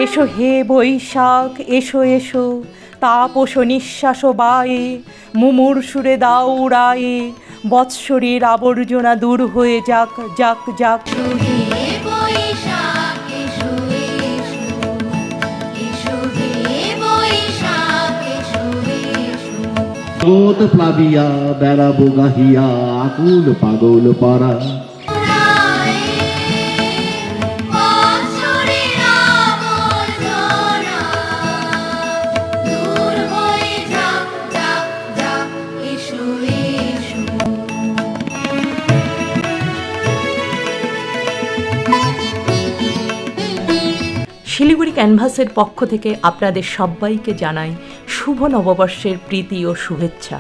এসো হে বৈশাখ এসো এসো, তাপস নিঃশ্বাস বায়ে, মুমূর্ষুরে দাও উড়ায়ে, বৎসরের আবর্জনা দূর হয়ে যাক যাক যাক। জগৎ প্লাবিয়া বেড়াবো গাহিয়া আকুল পাগল পারা। শিলিগুড়ি ক্যানভাসের পক্ষ থেকে আপনাদের সবাইকে জানাই শুভ নববর্ষের প্রীতি ও শুভেচ্ছা।